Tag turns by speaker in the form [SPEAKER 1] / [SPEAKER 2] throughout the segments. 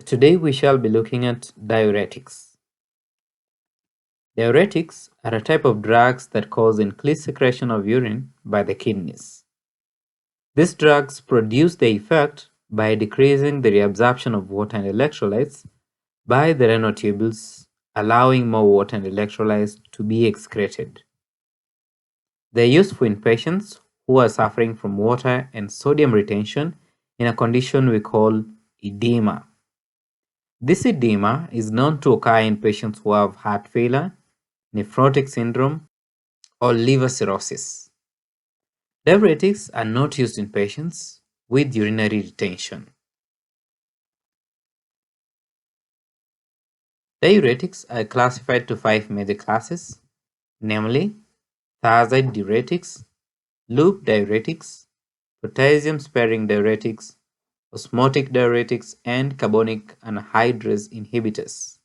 [SPEAKER 1] Today we shall be looking at diuretics. Diuretics are a type of drugs that cause increased secretion of urine by the kidneys. These drugs produce the effect by decreasing the reabsorption of water and electrolytes by the renal tubules, allowing more water and electrolytes to be excreted. They are useful in patients who are suffering from water and sodium retention in a condition we call edema. This edema is known to occur in patients who have heart failure, nephrotic syndrome, or liver cirrhosis. Diuretics are not used in patients with urinary retention. Diuretics are classified to 5 major classes, namely thiazide diuretics, loop diuretics, potassium-sparing diuretics, osmotic diuretics, and carbonic anhydrase inhibitors.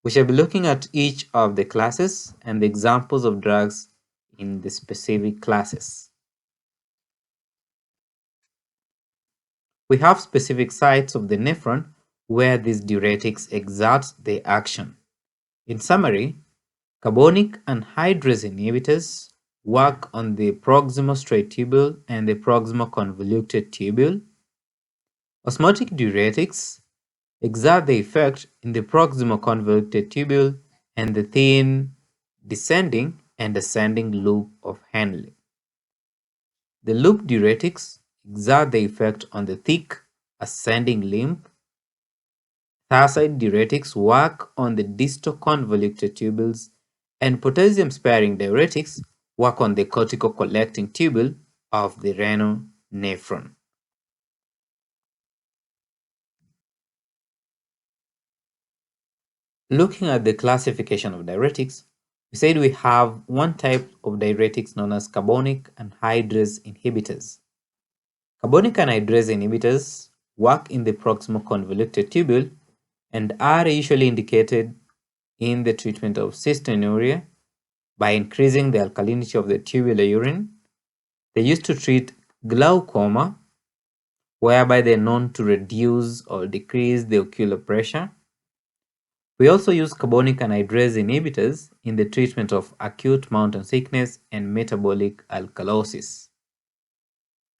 [SPEAKER 1] We shall be looking at each of the classes and the examples of drugs in the specific classes. We have specific sites of the nephron where these diuretics exert their action. In summary, carbonic anhydrase inhibitors work on the proximal straight tubule and the proximal convoluted tubule. Osmotic diuretics exert the effect in the proximal convoluted tubule and the thin descending and ascending loop of Henle. The loop diuretics exert the effect on the thick ascending limb. Thiazide diuretics work on the distal convoluted tubules, and potassium-sparing diuretics work on the cortical collecting tubule of the renal nephron. Looking at the classification of diuretics, we said we have one type of diuretics known as carbonic anhydrase inhibitors. Carbonic anhydrase inhibitors work in the proximal convoluted tubule and are usually indicated in the treatment of cystinuria by increasing the alkalinity of the tubular urine. They used to treat glaucoma, whereby they're known to reduce or decrease the ocular pressure. We also use carbonic anhydrase inhibitors in the treatment of acute mountain sickness and metabolic alkalosis.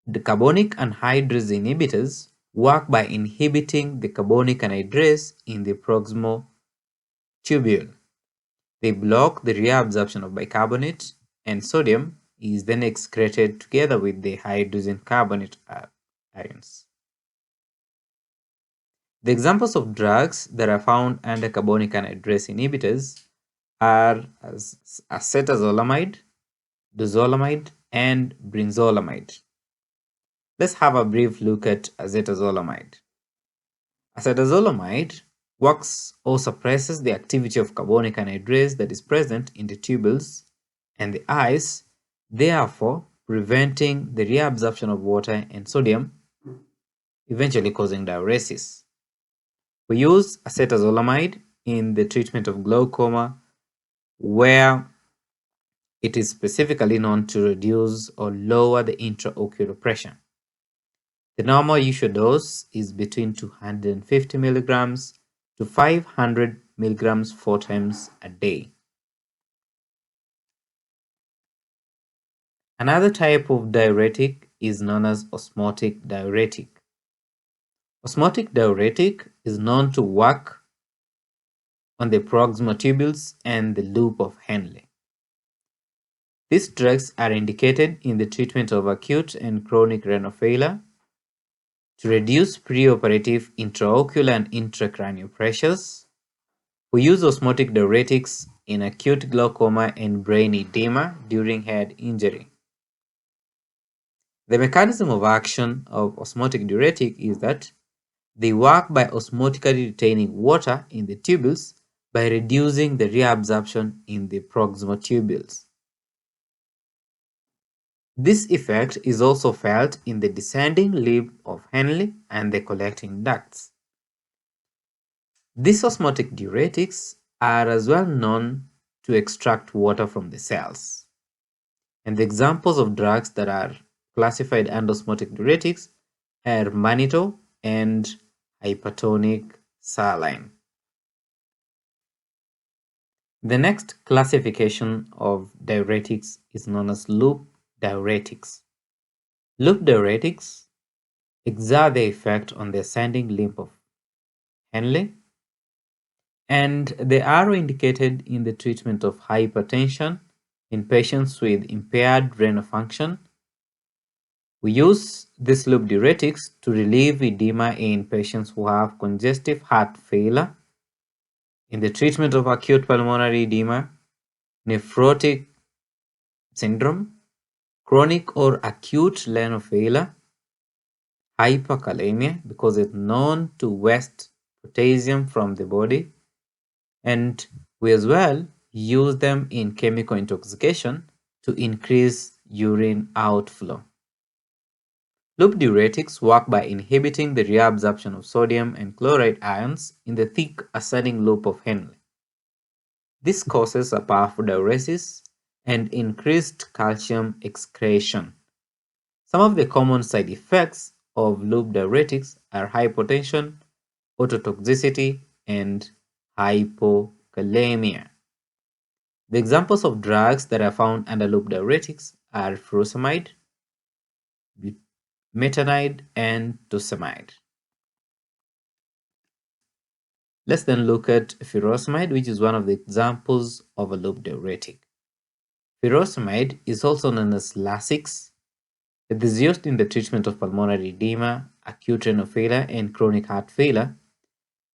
[SPEAKER 1] The carbonic anhydrase inhibitors work by inhibiting the carbonic anhydrase in the proximal tubule. They block the reabsorption of bicarbonate, and sodium is then excreted together with the hydrogen carbonate ions. The examples of drugs that are found under carbonic anhydrase inhibitors are acetazolamide, dorzolamide, and brinzolamide. Let's have a brief look at acetazolamide. Acetazolamide works or suppresses the activity of carbonic anhydrase that is present in the tubules and the eyes, therefore preventing the reabsorption of water and sodium, eventually causing diuresis. We use acetazolamide in the treatment of glaucoma, where it is specifically known to reduce or lower the intraocular pressure. The normal usual dose is between 250 milligrams to 500 milligrams 4 times a day. Another type of diuretic is known as osmotic diuretic. Osmotic diuretic is known to work on the proximal tubules and the loop of Henle. These drugs are indicated in the treatment of acute and chronic renal failure, to reduce preoperative intraocular and intracranial pressures. We use osmotic diuretics in acute glaucoma and brain edema during head injury. The mechanism of action of osmotic diuretic is that they work by osmotically retaining water in the tubules by reducing the reabsorption in the proximal tubules. This effect is also felt in the descending limb of Henle and the collecting ducts. These osmotic diuretics are as well known to extract water from the cells. And the examples of drugs that are classified under osmotic diuretics are mannitol and hypertonic saline. The next classification of diuretics is known as loop diuretics. Loop diuretics exert their effect on the ascending limb of Henle, and they are indicated in the treatment of hypertension in patients with impaired renal function. We use these loop diuretics to relieve edema in patients who have congestive heart failure, in the treatment of acute pulmonary edema, nephrotic syndrome, chronic or acute renal failure, hyperkalemia because it's known to waste potassium from the body, and we as well use them in chemical intoxication to increase urine outflow. Loop diuretics work by inhibiting the reabsorption of sodium and chloride ions in the thick ascending loop of Henle. This causes a powerful diuresis and increased calcium excretion. Some of the common side effects of loop diuretics are hypotension, ototoxicity, and hypokalemia. The examples of drugs that are found under loop diuretics are furosemide, bumetanide, and tosemide. Let's then look at furosemide, which is one of the examples of a loop diuretic. Furosemide is also known as Lasix. It is used in the treatment of pulmonary edema, acute renal failure, and chronic heart failure,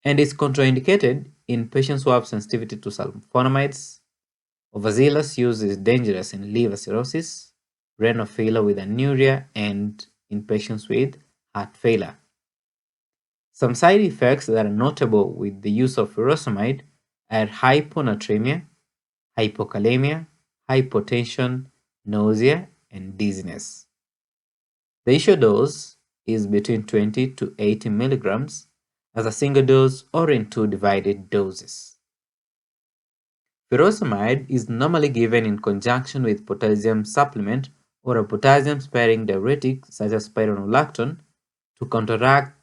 [SPEAKER 1] and is contraindicated in patients who have sensitivity to sulfonamides. Overzealous use is dangerous in liver cirrhosis, renal failure with anuria, and in patients with heart failure. Some side effects that are notable with the use of furosemide are hyponatremia, hypokalemia, hypotension, nausea, and dizziness. The issue dose is between 20 to 80 milligrams as a single dose or in 2 divided doses. Furosemide is normally given in conjunction with potassium supplement or a potassium-sparing diuretic such as spironolactone to counteract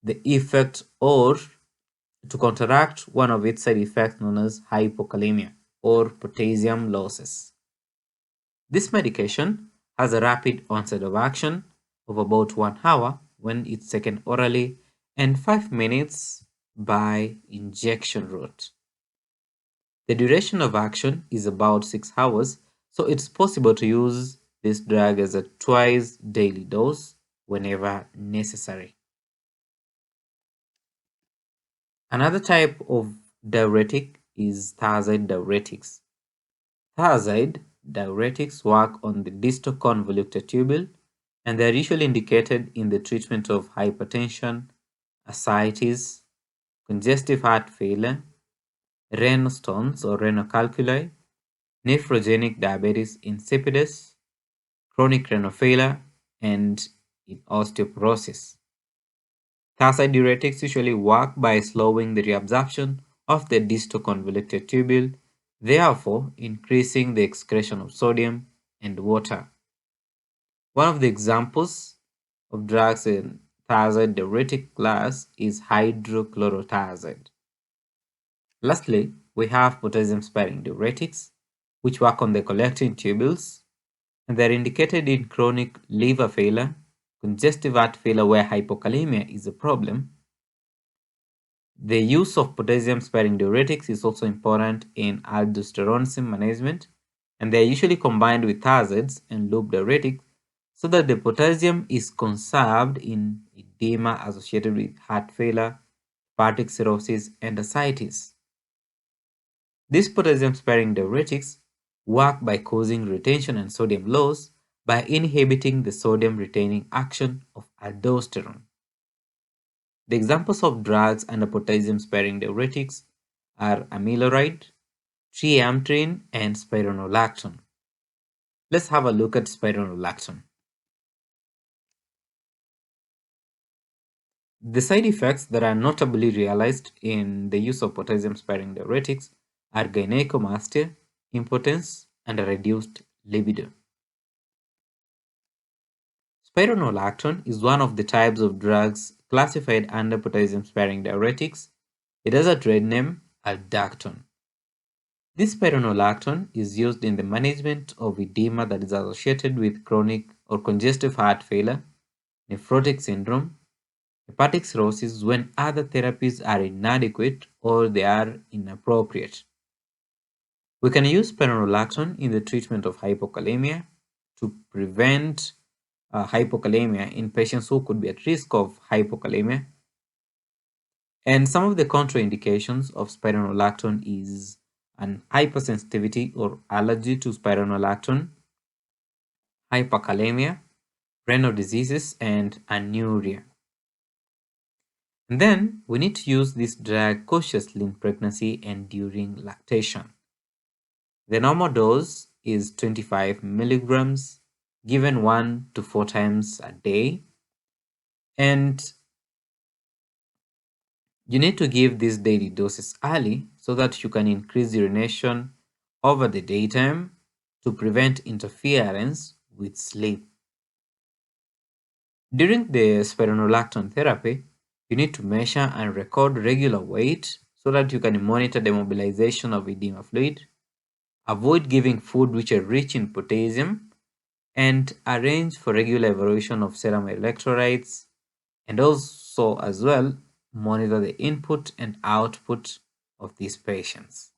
[SPEAKER 1] the effect or to counteract one of its side effects known as hypokalemia or potassium losses. This medication has a rapid onset of action of about 1 hour when it's taken orally and 5 minutes by injection route. The duration of action is about 6 hours, so it's possible to use this drug as a twice daily dose whenever necessary. Another type of diuretic is thiazide diuretics. Thiazide diuretics work on the distal convoluted tubule, and they are usually indicated in the treatment of hypertension, ascites, congestive heart failure, renal stones or renal calculi, nephrogenic diabetes insipidus, chronic renal failure, and in osteoporosis. Thiazide diuretics usually work by slowing the reabsorption of the distal convoluted tubule, therefore increasing the excretion of sodium and water. One of the examples of drugs in thiazide diuretic class is hydrochlorothiazide. Lastly, we have potassium-sparing diuretics, which work on the collecting tubules, and they're indicated in chronic liver failure, congestive heart failure where hypokalemia is a problem. The use of potassium-sparing diuretics is also important in aldosteronism management, and they are usually combined with thiazides and loop diuretics so that the potassium is conserved in edema associated with heart failure, hepatic cirrhosis, and ascites. These potassium-sparing diuretics work by causing retention and sodium loss by inhibiting the sodium-retaining action of aldosterone. The examples of drugs under potassium-sparing diuretics are amiloride, triamtrene, and spironolactone. Let's have a look at spironolactone. The side effects that are notably realized in the use of potassium-sparing diuretics are gynecomastia, impotence, and a reduced libido. Spironolactone is one of the types of drugs classified under potassium-sparing diuretics. It has a trade name, Aldactone. This spironolactone is used in the management of edema that is associated with chronic or congestive heart failure, nephrotic syndrome, hepatic cirrhosis when other therapies are inadequate or they are inappropriate. We can use spironolactone in the treatment of hypokalemia to prevent hypokalemia in patients who could be at risk of hypokalemia. And some of the contraindications of spironolactone is an hypersensitivity or allergy to spironolactone, hyperkalemia, renal diseases, and anuria. And then we need to use this drug cautiously in pregnancy and during lactation. The normal dose is 25 milligrams given 1 to 4 times a day. And you need to give these daily doses early so that you can increase urination over the daytime to prevent interference with sleep. During the spironolactone therapy, you need to measure and record regular weight so that you can monitor the mobilization of edema fluid, avoid giving food which are rich in potassium, and arrange for regular evaluation of serum electrolytes, and also as well monitor the input and output of these patients.